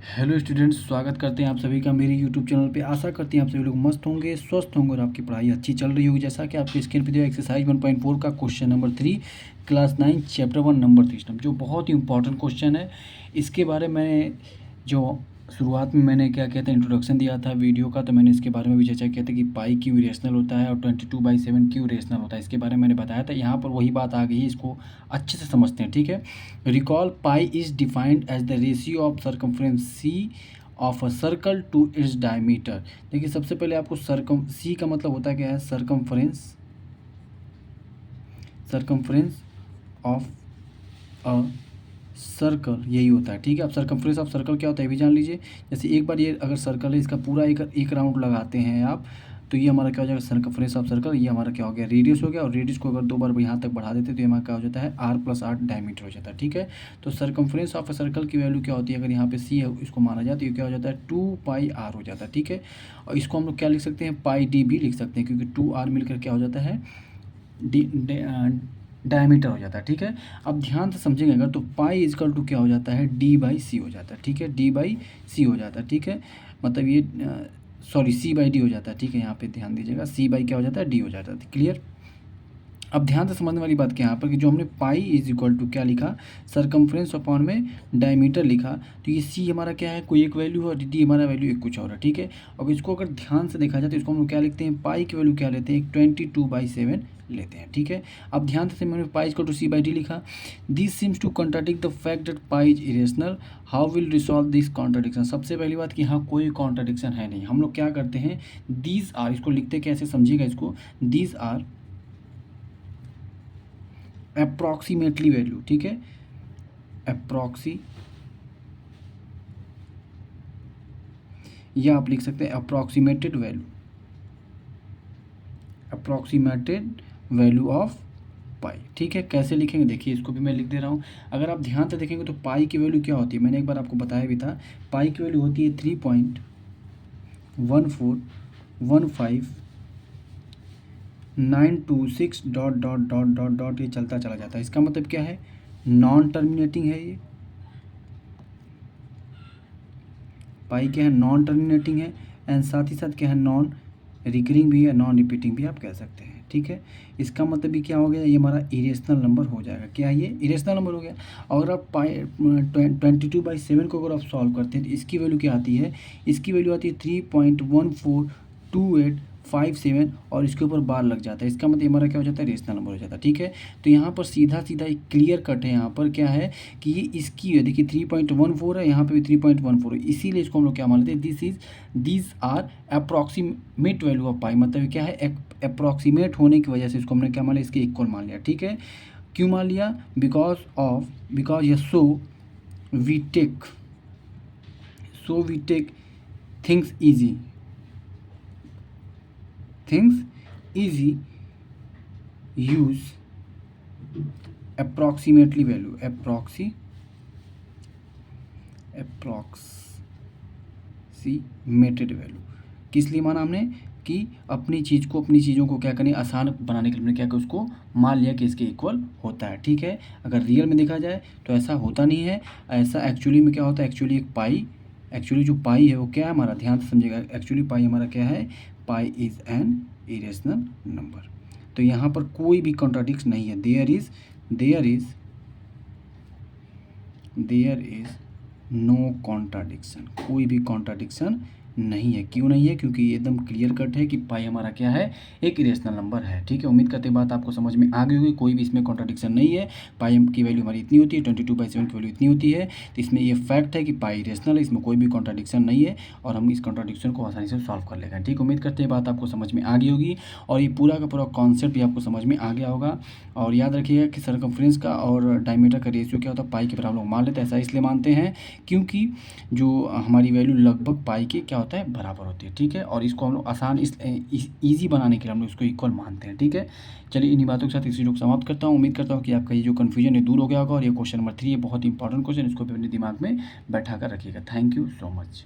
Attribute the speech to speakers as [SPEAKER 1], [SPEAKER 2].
[SPEAKER 1] Hello students, स्वागत करते हैं आप सभी का मेरे यूट्यूब चैनल पे। आशा करते हैं आप सभी लोग मस्त होंगे, स्वस्थ होंगे और आपकी पढ़ाई अच्छी चल रही होगी। जैसा कि आपके स्क्रीन पे दिया एक्सरसाइज 1.4 का question number 3 class 9 chapter 1 number system, जो बहुत ही इंपॉर्टेंट क्वेश्चन है। इसके बारे में जो शुरुआत में मैंने क्या कहते हैं इंट्रोडक्शन दिया था वीडियो का, तो मैंने इसके बारे में भी चर्चा किया था कि पाई क्यों इरेशनल होता है और 22/7 क्यों इरेशनल होता है। इसके बारे में मैंने बताया था। यहाँ पर वही बात आ गई है, इसको अच्छे से समझते हैं। ठीक है, recall pi is defined as the ratio of circumference C of a circle to its diameter. देखिए, सबसे पहले आपको सी का मतलब होता है क्या है, सर्कमफ्रेंस ऑफ अ सर्कल, यही होता है। ठीक है, अब सर्कमफ्रेंस ऑफ सर्कल क्या होता है ये भी जान लीजिए। जैसे एक बार ये अगर सर्कल है, इसका पूरा एक राउंड लगाते हैं आप, तो ये हमारा क्या हो जाएगा, सर्कमफ्रेंस ऑफ सर्कल। ये हमारा क्या हो गया, रेडियस हो गया। और रेडियस को अगर 2 बार यहाँ तक बढ़ा देते तो ये हमारा क्या हो जाता है, r+8 डायमीटर हो जाता है। ठीक है, तो सर्कमफ्रेंस ऑफ अ सर्कल की वैल्यू क्या होती है, अगर यहाँ पे सी है इसको माना जाए तो ये क्या हो जाता है, 2πr हो जाता है। ठीक है, और इसको हम लोग क्या लिख सकते हैं, πd भी लिख सकते हैं, क्योंकि 2r मिलकर क्या हो जाता है, डायमीटर हो जाता है। ठीक है, अब ध्यान से समझेंगे अगर, तो पाई इजकल टू क्या हो जाता है, d/c हो जाता है। ठीक है, d/c हो जाता है। ठीक है, मतलब ये सॉरी c/d हो जाता है। ठीक है, यहाँ पे ध्यान दीजिएगा, c/ क्या हो जाता है, d हो जाता है। क्लियर। अब ध्यान से समझने वाली बात क्या है यहाँ पर, कि जो हमने पाई इज इक्वल टू क्या लिखा, सरकमफ्रेंस अपॉन में डायमीटर लिखा, तो ये सी हमारा क्या है, कोई एक वैल्यू है और डी हमारा वैल्यू एक कुछ और है। ठीक है, अब इसको अगर ध्यान से देखा जाए तो इसको हम लोग क्या लिखते हैं, पाई की वैल्यू क्या लेते हैं, 22/7 लेते हैं। ठीक है, अब ध्यान से मैंने पाई इक्वल टू c/d लिखा। This seems to contradict the fact that pi is irrational. How will resolve this contradiction. सबसे पहली बात कि यहाँ कोई कॉन्ट्राडिक्शन है नहीं। हम लोग क्या करते हैं, दीज आर, इसको लिखते कैसे समझिएगा इसको, दीज आर अप्रॉक्सीमेटली वैल्यू। ठीक है, अप्रॉक्सी, या आप लिख सकते हैं अप्रॉक्सीमेटेड वैल्यू ऑफ पाई। ठीक है, कैसे लिखेंगे देखिए, इसको भी मैं लिख दे रहा हूँ। अगर आप ध्यान से देखेंगे तो पाई की वैल्यू क्या होती है, मैंने एक बार आपको बताया भी था। पाई की वैल्यू होती है 3.1415926 dot dot dot dot dot, ये चलता चला जाता है। इसका मतलब क्या है, नॉन टर्मिनेटिंग है ये। पाई क्या है, नॉन टर्मिनेटिंग है, एंड साथ ही साथ क्या है, नॉन रिकरिंग भी है, नॉन रिपीटिंग भी आप कह सकते हैं। ठीक है, इसका मतलब भी क्या हो गया, ये हमारा इरेशनल नंबर हो जाएगा। क्या है, ये इरेशनल नंबर हो गया। और अगर आप पाई 22/7 को अगर आप सॉल्व करते हैं तो इसकी वैल्यू क्या आती है, इसकी वैल्यू आती है 3.142857, और इसके ऊपर बार लग जाता है। इसका मतलब हमारा क्या हो जाता है, रेशनल नंबर हो जाता है। ठीक है, तो यहाँ पर सीधा सीधा एक क्लियर कट है। यहाँ पर क्या है कि ये इसकी है, देखिए 3.14 है, यहाँ पे भी 3.14 है, इसीलिए इसको हम लोग क्या मान लेते हैं, these are approximate value of pi. मतलब क्या है, अप्रॉक्सीमेट होने की वजह से इसको हमने क्या मान लिया, इसके इक्वल मान लिया। ठीक है, क्यों मान लिया, बिकॉज ये we take things easy use approximately value, approximated value। किस लिए माना हमने, कि अपनी चीज़ों को क्या करें, आसान बनाने के लिए हमने क्या किया, उसको मान लिया कि इसके इक्वल होता है। ठीक है, अगर रियल में देखा जाए तो ऐसा होता नहीं है। ऐसा एक्चुअली में क्या होता है, एक्चुअली जो पाई है वो क्या है हमारा, ध्यान से समझिएगा, एक्चुअली पाई हमारा क्या है, पाई इज़ एन इरेशनल नंबर। तो यहाँ पर कोई भी कॉन्ट्राडिक्शन नहीं है। देयर इज नो कॉन्ट्राडिक्शन, कोई भी कॉन्ट्राडिक्शन नहीं है। क्यों नहीं है, क्योंकि ये एकदम क्लियर कट है कि पाई हमारा क्या है, एक इरेशनल नंबर है। ठीक है, उम्मीद करते हैं बात आपको समझ में आ गई होगी। कोई भी इसमें कॉन्ट्राडिक्शन नहीं है। पाई की वैल्यू हमारी इतनी होती है, 22/7 की वैल्यू इतनी होती है। तो इसमें ये फैक्ट है कि पाई इरेशनल है, इसमें कोई भी कॉन्ट्राडिक्शन नहीं है, और हम इस कॉन्ट्राडिक्शन को आसानी से सॉल्व कर लेंगे। ठीक, उम्मीद करते हैं बात आपको समझ में आ गई होगी, और ये पूरा का पूरा कॉन्सेप्ट भी आपको समझ में आ गया होगा। और याद रखिएगा कि सर्कमफ्रेंस का और डायमीटर का रेशियो क्या होता है, पाई के बराबर हम लोग मान लेते हैं। ऐसा इसलिए मानते हैं क्योंकि जो हमारी वैल्यू लगभग पाई के क्या होता है, बराबर होती है। ठीक है, और इसको हम लोग आसान ईजी बनाने के लिए हम लोग इसको इक्वल मानते हैं। ठीक है, चलिए इन्हीं बातों के साथ इस वीडियो को समाप्त करता हूँ। उम्मीद करता हूँ कि आपका ये जो कन्फ्यूजन है दूर हो गया होगा, और ये क्वेश्चन नंबर 3 ये बहुत इंपॉर्टेंट क्वेश्चन, इसको भी अपने दिमाग में बैठा कर रखिएगा। Thank you so much.